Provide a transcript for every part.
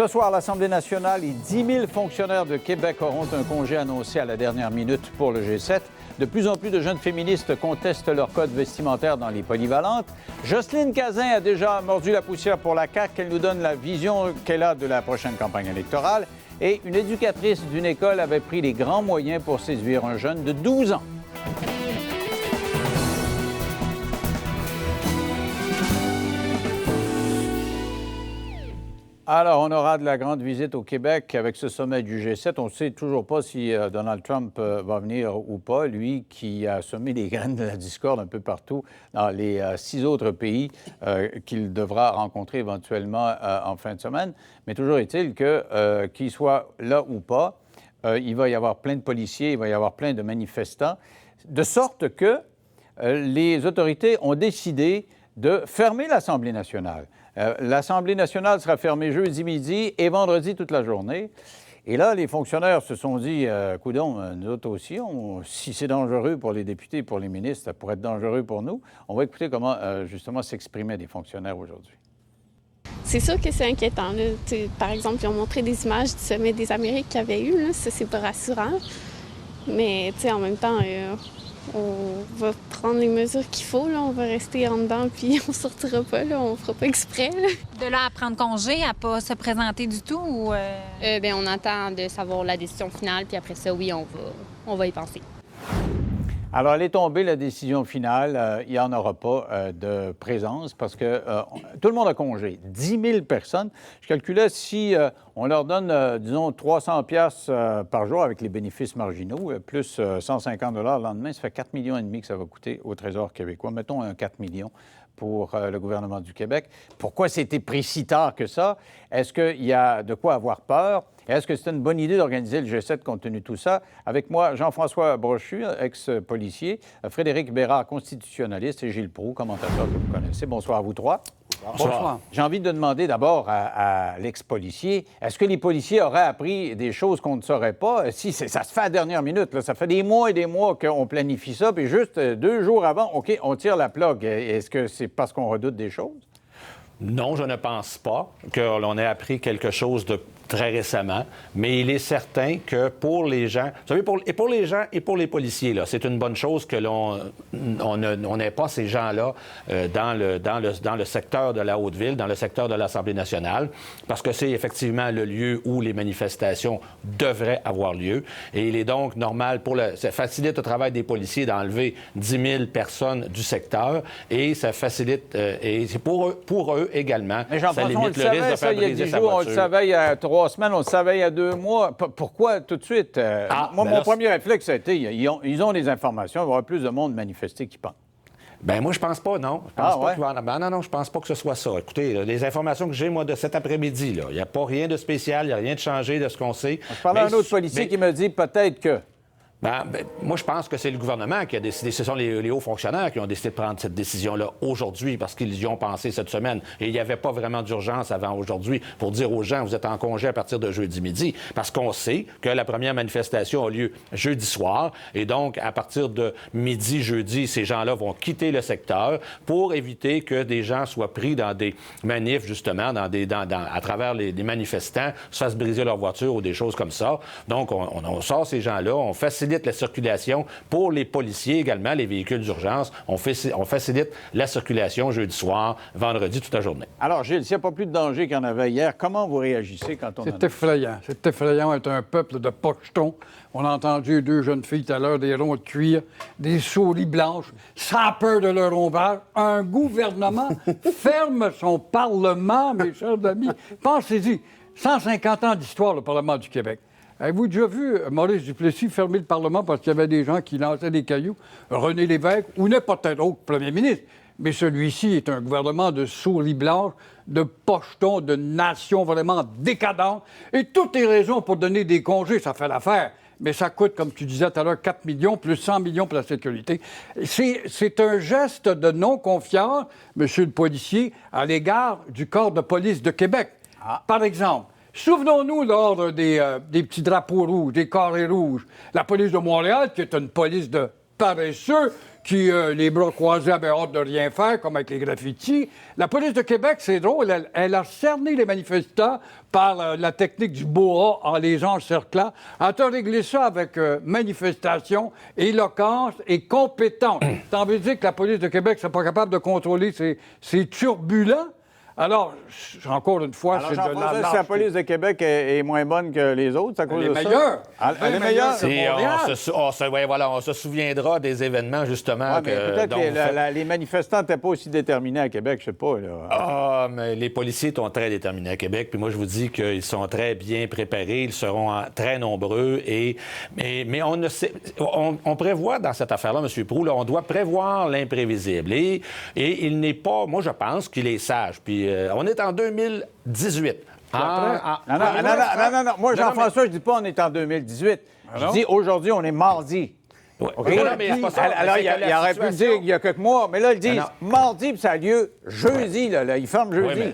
Ce soir, à l'Assemblée nationale, les 10 000 fonctionnaires de Québec auront un congé annoncé à la dernière minute pour le G7. De plus en plus de jeunes féministes contestent leur code vestimentaire dans les polyvalentes. Jocelyne Cazin a déjà mordu la poussière pour la CAQ. Elle nous donne la vision qu'elle a de la prochaine campagne électorale. Et une éducatrice d'une école avait pris les grands moyens pour séduire un jeune de 12 ans. Alors, on aura de la grande visite au Québec avec ce sommet du G7. On ne sait toujours pas si Donald Trump va venir ou pas, lui qui a semé les graines de la discorde un peu partout dans les 6 autres pays qu'il devra rencontrer éventuellement en fin de semaine. Mais toujours est-il que, qu'il soit là ou pas, il va y avoir plein de policiers, il va y avoir plein de manifestants, de sorte que les autorités ont décidé de fermer l'Assemblée nationale. L'Assemblée nationale sera fermée jeudi midi et vendredi toute la journée. Et là, les fonctionnaires se sont dit, coudonc, nous autres aussi, si c'est dangereux pour les députés et pour les ministres, ça pourrait être dangereux pour nous. On va écouter comment, justement, s'exprimaient des fonctionnaires aujourd'hui. C'est sûr que c'est inquiétant. Là. Par exemple, ils ont montré des images du sommet des Amériques qu'il y avait eu. Là. Ça, c'est pas rassurant. Mais en même temps, on va prendre les mesures qu'il faut. Là. On va rester en dedans puis on sortira pas. Là. On fera pas exprès. Là. De là à prendre congé, à pas se présenter du tout? Ou on attend de savoir la décision finale. Puis après ça, oui, on va y penser. Alors, elle est tombée, la décision finale. Il n'y en aura pas de présence parce que tout le monde a congé. 10 000 personnes. Je calculais si on leur donne, disons, 300 piastres par jour avec les bénéfices marginaux, plus 150 $ le lendemain, ça fait 4,5 millions que ça va coûter au Trésor québécois. Mettons un 4 millions pour le gouvernement du Québec. Pourquoi c'était pris si tard que ça? Est-ce qu'il y a de quoi avoir peur? Est-ce que c'est une bonne idée d'organiser le G7 compte tenu de tout ça? Avec moi, Jean-François Brochu, ex-policier, Frédéric Bérard, constitutionnaliste, et Gilles Proulx, commentateur que vous connaissez. Bonsoir à vous trois. Bonsoir. J'ai envie de demander d'abord à l'ex-policier, est-ce que les policiers auraient appris des choses qu'on ne saurait pas? Si ça se fait à la dernière minute, là, ça fait des mois et des mois qu'on planifie ça, puis juste 2 jours avant, OK, on tire la plug. Est-ce que c'est parce qu'on redoute des choses? Non, je ne pense pas que l'on ait appris quelque chose de très récemment, mais il est certain que pour les gens, vous savez, pour les gens et pour les policiers, là, c'est une bonne chose que on n'ait pas ces gens-là dans le secteur de la Haute-Ville, dans le secteur de l'Assemblée nationale, parce que c'est effectivement le lieu où les manifestations devraient avoir lieu. Et il est donc normal, ça facilite le travail des policiers d'enlever 10 000 personnes du secteur, et ça facilite, et c'est pour eux également, mais ça limite le risque de faire briser sa voiture. On le savait il y a 3 semaines, on le savait il y a 2 mois. Pourquoi tout de suite? Mon premier réflexe, ça a été, ils ont des informations, il va y avoir plus de monde manifester qu'ils pensent. Ben moi, je pense pas, non. Je pense pas qu'il va en... Non, je pense pas que ce soit ça. Écoutez, là, les informations que j'ai, moi, de cet après-midi, il n'y a pas rien de spécial, il n'y a rien de changé de ce qu'on sait. Je parlais à un autre policier qui me dit peut-être que... Moi, je pense que c'est le gouvernement qui a décidé. Ce sont les hauts fonctionnaires qui ont décidé de prendre cette décision-là aujourd'hui parce qu'ils y ont pensé cette semaine. Et il n'y avait pas vraiment d'urgence avant aujourd'hui pour dire aux gens, vous êtes en congé à partir de jeudi midi. Parce qu'on sait que la première manifestation a lieu jeudi soir. Et donc, à partir de midi, jeudi, ces gens-là vont quitter le secteur pour éviter que des gens soient pris dans des manifs, justement, à travers les manifestants, se fassent briser leur voiture ou des choses comme ça. Donc, on sort ces gens-là, on facilite la circulation pour les policiers également, les véhicules d'urgence. On facilite la circulation jeudi soir, vendredi, toute la journée. Alors, Gilles, s'il n'y a pas plus de danger qu'il y en avait hier, comment vous réagissez quand on... C'est effrayant. C'est effrayant d'être un peuple de pochetons. On a entendu 2 jeunes filles tout à l'heure, des ronds de cuir, des souris blanches, sans peur de leur ombrage. Un gouvernement ferme son Parlement, mes chers amis. Pensez-y, 150 ans d'histoire, le Parlement du Québec. Avez-vous déjà vu Maurice Duplessis fermer le Parlement parce qu'il y avait des gens qui lançaient des cailloux? René Lévesque, ou n'importe quel autre premier ministre. Mais celui-ci est un gouvernement de souris blanches, de pochetons, de nations vraiment décadentes. Et toutes les raisons pour donner des congés, ça fait l'affaire. Mais ça coûte, comme tu disais tout à l'heure, 4 millions, plus 100 millions pour la sécurité. C'est un geste de non-confiance, monsieur le policier, à l'égard du corps de police de Québec. Par exemple, souvenons-nous lors des petits drapeaux rouges, des carrés rouges, la police de Montréal, qui est une police de paresseux qui, les bras croisés, avaient hâte de rien faire, comme avec les graffitis. La police de Québec, c'est drôle, elle a cerné les manifestants par la technique du boa en les encerclant. Elle a réglé ça avec manifestation, éloquence et compétence. Ça veut dire que la police de Québec n'est pas capable de contrôler ces turbulents. Alors, encore une fois, c'est de la si la police de Québec est moins bonne que les autres, c'est à cause de ça? Elle est meilleure. On se souviendra des événements, justement. Ouais, peut-être que les manifestants n'étaient pas aussi déterminés à Québec, je sais pas. Là. Ah, mais les policiers sont très déterminés à Québec. Puis moi, je vous dis qu'ils sont très bien préparés. Ils seront très nombreux. Mais on ne sait... On prévoit dans cette affaire-là, M. Proulx, on doit prévoir l'imprévisible. Et il n'est pas... Moi, je pense qu'il est sage. Puis on est en 2018. Non. Moi, Jean-François, je dis pas on est en 2018. Je dis aujourd'hui, on est mardi. Ouais. Okay? Non, mais c'est pas ça. Alors, il aurait pu le dire il y a quelques mois, mais là, ils disent mardi, puis ça a lieu jeudi. Là, ils ferment jeudi.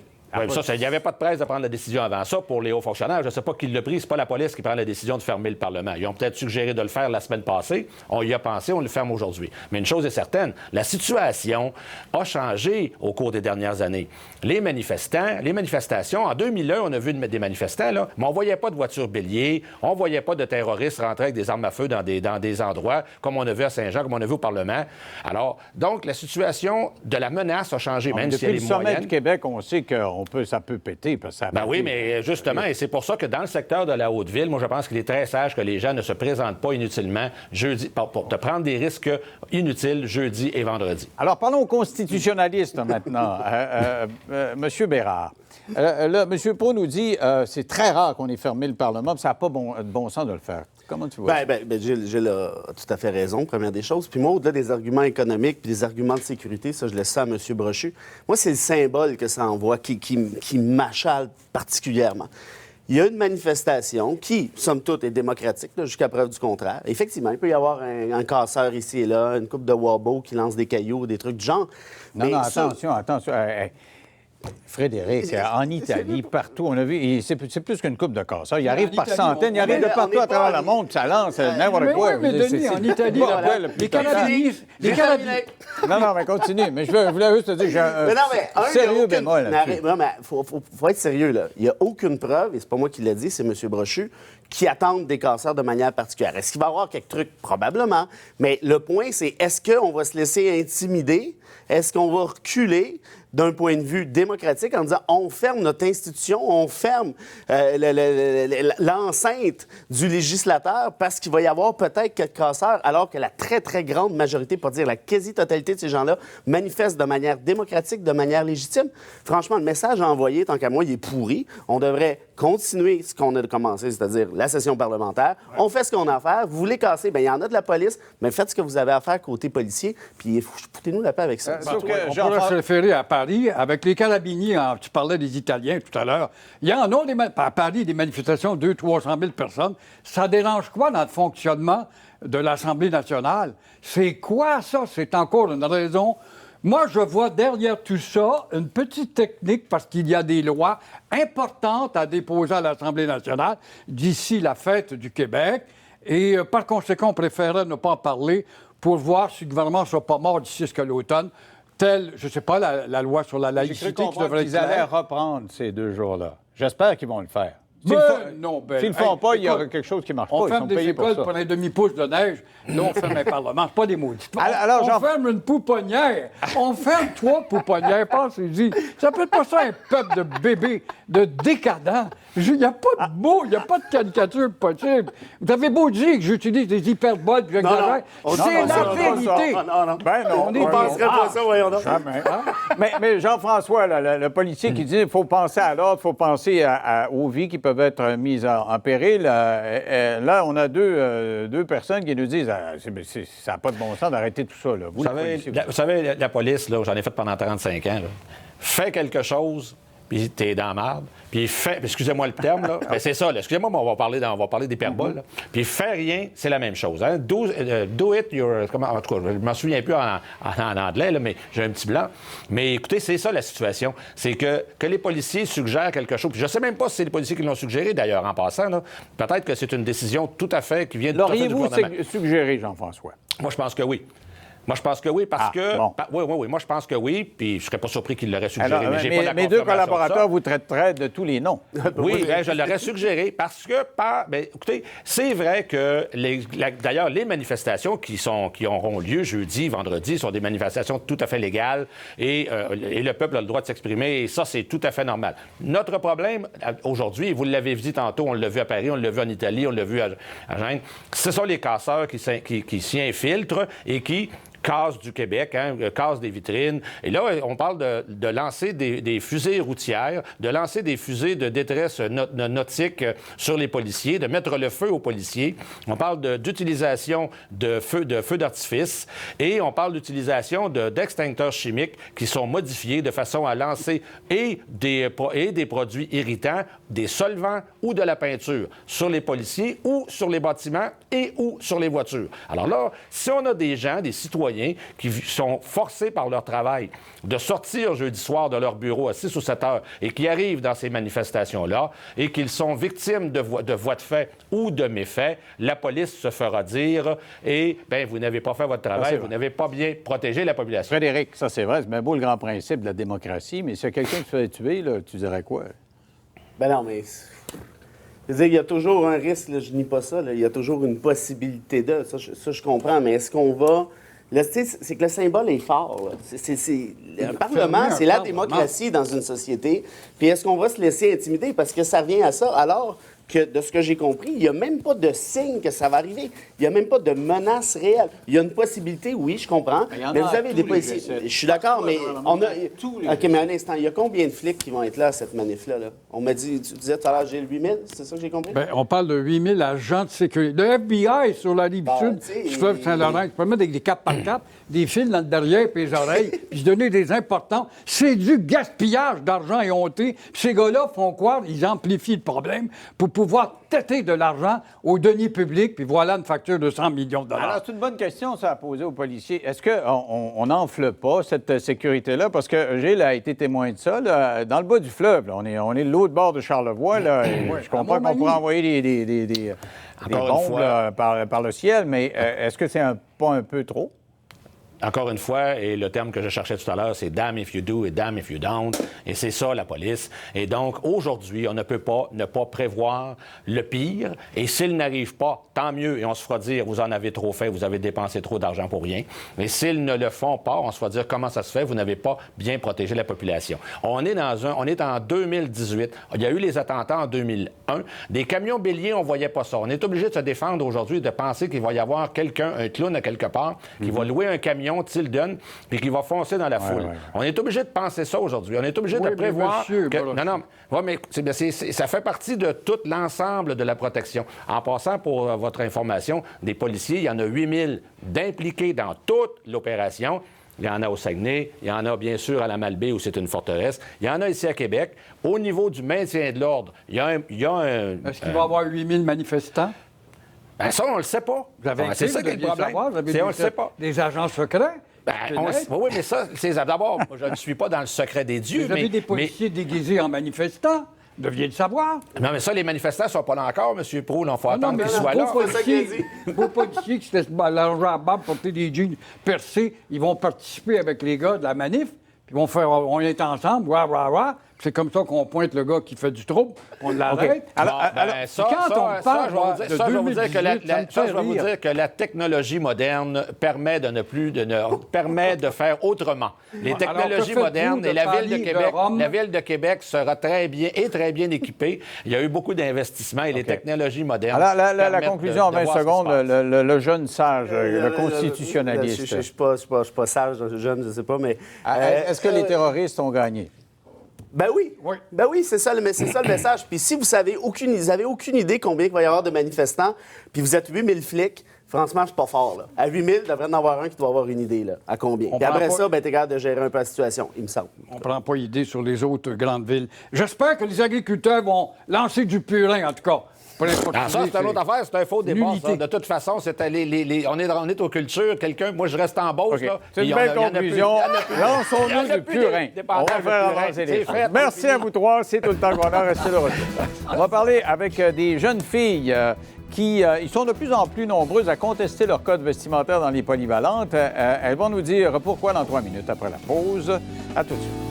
Il n'y avait pas de presse de prendre la décision avant ça pour les hauts fonctionnaires. Je ne sais pas qui l'a pris. C'est pas la police qui prend la décision de fermer le Parlement. Ils ont peut-être suggéré de le faire la semaine passée. On y a pensé, on le ferme aujourd'hui. Mais une chose est certaine, la situation a changé au cours des dernières années. Les manifestations, en 2001, on a vu des manifestants, là, mais on ne voyait pas de voitures béliers, on ne voyait pas de terroristes rentrer avec des armes à feu dans des endroits, comme on a vu à Saint-Jean, comme on a vu au Parlement. Alors, donc, la situation de la menace a changé, même si elle est moyenne. Depuis le sommet du Québec, on sait que ça peut péter. Parce que ça oui, mais justement, et c'est pour ça que dans le secteur de la Haute-Ville, moi, je pense qu'il est très sage que les gens ne se présentent pas inutilement jeudi, pour te prendre des risques inutiles jeudi et vendredi. Alors, parlons aux constitutionnalistes maintenant. Monsieur Bérard, là, M. Proulx nous dit c'est très rare qu'on ait fermé le Parlement, puis ça n'a pas de bon sens de le faire. Comment tu vois ça? Gilles a tout à fait raison, première des choses. Puis moi, au-delà des arguments économiques puis des arguments de sécurité, ça, je laisse ça à M. Brochu. Moi, c'est le symbole que ça envoie qui m'achale particulièrement. Il y a une manifestation qui, somme toute, est démocratique, là, jusqu'à preuve du contraire. Effectivement, il peut y avoir un casseur ici et là, une couple de wabos qui lance des cailloux, des trucs du genre. Non, attention. Frédéric, en Italie, partout, on a vu, c'est plus qu'une coupe de casseurs. Il arrive par centaines, il arrive de partout à travers le monde, ça lance n'importe quoi. Oui, mais Denis, en Italie, les carabiniers... Non, mais continue. Mais je voulais juste te dire que j'ai un sérieux bémol là-dessus. Non, mais faut être sérieux, là. Il n'y a aucune preuve, et c'est pas moi qui l'ai dit, c'est M. Brochu, qui attendent des casseurs de manière particulière. Est-ce qu'il va y avoir quelques trucs? Probablement. Mais le point, c'est est-ce qu'on va se laisser intimider? Est-ce qu'on va reculer d'un point de vue démocratique en disant on ferme notre institution, on ferme l'enceinte du législateur parce qu'il va y avoir peut-être quelques casseurs, alors que la très, très grande majorité, pour dire la quasi-totalité de ces gens-là, manifestent de manière démocratique, de manière légitime? Franchement, le message à envoyer, tant qu'à moi, il est pourri. On devrait continuer ce qu'on a commencé, c'est-à-dire la session parlementaire. Ouais. On fait ce qu'on a à faire. Vous voulez casser, bien, il y en a de la police, mais faites ce que vous avez à faire côté policier, puis foutez-nous la paix avec ça. On pourrait se référer à Paris, avec les carabiniers, tu parlais des Italiens tout à l'heure, il y en a à Paris des manifestations de 200-300 000 personnes. Ça dérange quoi dans le fonctionnement de l'Assemblée nationale? C'est quoi ça? C'est encore une raison. Moi, je vois derrière tout ça une petite technique parce qu'il y a des lois importantes à déposer à l'Assemblée nationale d'ici la fête du Québec. Et par conséquent, on préférait ne pas en parler pour voir si le gouvernement ne sera pas mort d'ici jusqu'à l'automne. Telle, je ne sais pas, la loi sur la laïcité qui devrait être... Ils allaient reprendre ces 2 jours-là. J'espère qu'ils vont le faire. S'ils ne le font pas, il y aura quelque chose qui ne marche pas. On ferme des écoles pour un demi-pouce de neige. Là, on ferme un parlement. C'est pas des maudits. On ferme une pouponnière. On ferme 3 pouponnières. Pensez-y. Ça peut être pas ça un peuple de bébés, de décadents. Il n'y a pas de mots, il n'y a pas de caricature possible. Vous avez beau dire que j'utilise des hyperboles, puis j'exagère. C'est la vérité. On ne penserait pas ça, voyons donc. Mais Jean-François, le policier qui dit qu'il faut penser à l'ordre, il faut penser aux vies qui peuvent être mises en péril. Là, on a deux personnes qui nous disent ça n'a pas de bon sens d'arrêter tout ça. Là. Vous savez, la police, là, j'en ai fait pendant 35 ans, là, fait quelque chose puis t'es dans la marde, puis il fait... Excusez-moi le terme, là. Ben, c'est ça, là. Excusez-moi, mais on va parler d'hyperbole, là. Puis il fait rien, c'est la même chose. Hein? Do it your... En tout cas, je ne m'en souviens plus en anglais, là, mais j'ai un petit blanc. Mais écoutez, c'est ça la situation. C'est que les policiers suggèrent quelque chose. Puis je ne sais même pas si c'est les policiers qui l'ont suggéré, d'ailleurs, en passant. Là. Peut-être que c'est une décision tout à fait qui vient tout à fait du gouvernement. L'auriez-vous suggéré, Jean-François? Moi, je pense que oui. Moi, je pense que oui, parce que... bon. Oui. Moi, je pense que oui, puis je ne serais pas surpris qu'il l'aurait suggéré. Alors, mais j'ai pas la mes deux confirmation de ça. collaborateurs vous traiteraient de tous les noms. Oui, bien, je l'aurais suggéré parce que, écoutez, c'est vrai que, d'ailleurs, les manifestations qui auront lieu jeudi, vendredi, sont des manifestations tout à fait légales et le peuple a le droit de s'exprimer et ça, c'est tout à fait normal. Notre problème, aujourd'hui, vous l'avez dit tantôt, on l'a vu à Paris, on l'a vu en Italie, on l'a vu à Gênes, ce sont les casseurs qui s'y infiltrent et qui casse du Québec, casse des vitrines. Et là, on parle de lancer des fusées routières, de lancer des fusées de détresse nautique sur les policiers, de mettre le feu aux policiers. On parle d'utilisation de feux d'artifice et on parle d'utilisation d'extincteurs chimiques qui sont modifiés de façon à lancer et des produits irritants, des solvants ou de la peinture sur les policiers ou sur les bâtiments et ou sur les voitures. Alors là, si on a des gens, des citoyens qui sont forcés par leur travail de sortir jeudi soir de leur bureau à 6 ou 7 heures et qui arrivent dans ces manifestations-là et qu'ils sont victimes de voies de fait ou de méfaits, la police se fera dire vous n'avez pas fait votre travail, vous n'avez pas bien protégé la population. Frédéric, ça c'est vrai, c'est bien beau le grand principe de la démocratie, mais si quelqu'un te fait tuer, là, tu dirais quoi? Ben non, mais... Je veux dire, il y a toujours un risque, là, je nie pas ça, là, il y a toujours une possibilité de... Ça, je comprends, mais est-ce qu'on va... Là, c'est que le symbole est fort. Le Parlement, c'est la démocratie dans une société. Puis est-ce qu'on va se laisser intimider? Parce que ça revient à ça, alors que, de ce que j'ai compris, il n'y a même pas de signe que ça va arriver. Il n'y a même pas de menace réelle. Il y a une possibilité, oui, je comprends. Mais vous avez des policiers... Je suis d'accord, mais on a... OK, mais un instant, il y a combien de flics qui vont être là à cette manif-là? Là? On m'a dit, tu disais tout à l'heure, j'ai 8 000, c'est ça que j'ai compris? Bien, on parle de 8 000 agents de sécurité. Le FBI sur la rive sud du fleuve Saint-Laurent, tu peux mettre des 4x4, des fils dans le derrière puis les oreilles, puis se donner des importants. C'est du gaspillage d'argent éhonté. Puis ces gars-là font quoi? Ils amplifient le problème pour pouvoir têter de l'argent aux deniers publics, puis voilà une facture de 100 millions de dollars. Alors, c'est une bonne question, ça, à poser aux policiers. Est-ce qu'on n'enfle pas cette sécurité-là? Parce que Gilles a été témoin de ça, là, dans le bas du fleuve. Là, on est de l'autre bord de Charlevoix. Là, et je comprends qu'on pourrait envoyer des bombes là, par le ciel, mais est-ce que c'est pas un peu trop? Encore une fois, et le terme que je cherchais tout à l'heure, c'est « damn if you do et damn if you don't ». Et c'est ça, la police. Et donc, aujourd'hui, on ne peut pas ne pas prévoir le pire. Et s'il n'arrive pas, tant mieux. Et on se fera dire « vous en avez trop fait, vous avez dépensé trop d'argent pour rien ». Et s'ils ne le font pas, on se fera dire « comment ça se fait, vous n'avez pas bien protégé la population ». On est en 2018. Il y a eu les attentats en 2001. Des camions béliers, on ne voyait pas ça. On est obligé de se défendre aujourd'hui, de penser qu'il va y avoir quelqu'un, un clown à quelque part, qui va louer un camion Tilden, puis qui va foncer dans la foule. Ouais. On est obligé de penser ça aujourd'hui. On est obligé de prévoir ça fait partie de tout l'ensemble de la protection. En passant, pour votre information, des policiers, il y en a 8 000 d'impliqués dans toute l'opération. Il y en a au Saguenay, il y en a bien sûr à la Malbaie où c'est une forteresse. Il y en a ici à Québec. Au niveau du maintien de l'ordre, il y a un... Est-ce qu'il va y avoir 8 000 manifestants? Ben ça, on ne le sait pas. C'est ça qui est le problème. On ne le sait pas. Des agents secrets? Oui, mais ça, d'abord, je ne suis pas dans le secret des dieux. Vous avez des policiers déguisés en manifestants. Vous deviez le savoir. Non, mais ça, les manifestants ne sont pas là encore, M. Proulx. Il faut attendre qu'ils soient là. Vos policiers qui se laissent l'argent à barbe porter des jeans percés, ils vont participer avec les gars de la manif, puis ils vont faire « on est ensemble, rah, rah, rah ». C'est comme ça qu'on pointe le gars qui fait du trouble, on l'arrête. Je vais vous dire que la technologie moderne permet de faire autrement. Les technologies modernes et la ville de Québec sera très bien équipée. Il y a eu beaucoup d'investissements et les technologies modernes. Alors, la conclusion en 20 secondes, le jeune sage, le constitutionnaliste. Je ne suis pas sage, jeune, je ne sais pas, mais... Est-ce que les terroristes ont gagné? Ben oui. Ben oui, c'est ça le message. Puis si vous avez aucune idée combien il va y avoir de manifestants, puis vous êtes 8 000 flics, Franchement, c'est pas fort. Là. À 8 000, il devrait y en avoir un qui doit avoir une idée. Là. À combien? On Puis après prend pas- ça, ben, t'es capable de gérer un peu la situation, il me semble. On ne prend pas idée sur les autres grandes villes. J'espère que les agriculteurs vont lancer du purin, en tout cas. Ah, ça, c'est une autre affaire, c'est un faux débat. L'unité. Ça. De toute façon, c'était on est aux cultures. Quelqu'un, moi, je reste en Beauce. OK. Là, C'est puis une il y belle en a plus. conclusion. Il y en a plus. Il y Lançons-nous en a du plus purin. des On va dépendants faire de purin. avancer les C'est choses. fait, Merci c'est à fini. vous trois. C'est tout le temps qu'on a. Restez de retour. On va parler avec des jeunes filles qui ils sont de plus en plus nombreuses à contester leur code vestimentaire dans les polyvalentes. Elles vont nous dire pourquoi dans 3 minutes après la pause. À tout de suite.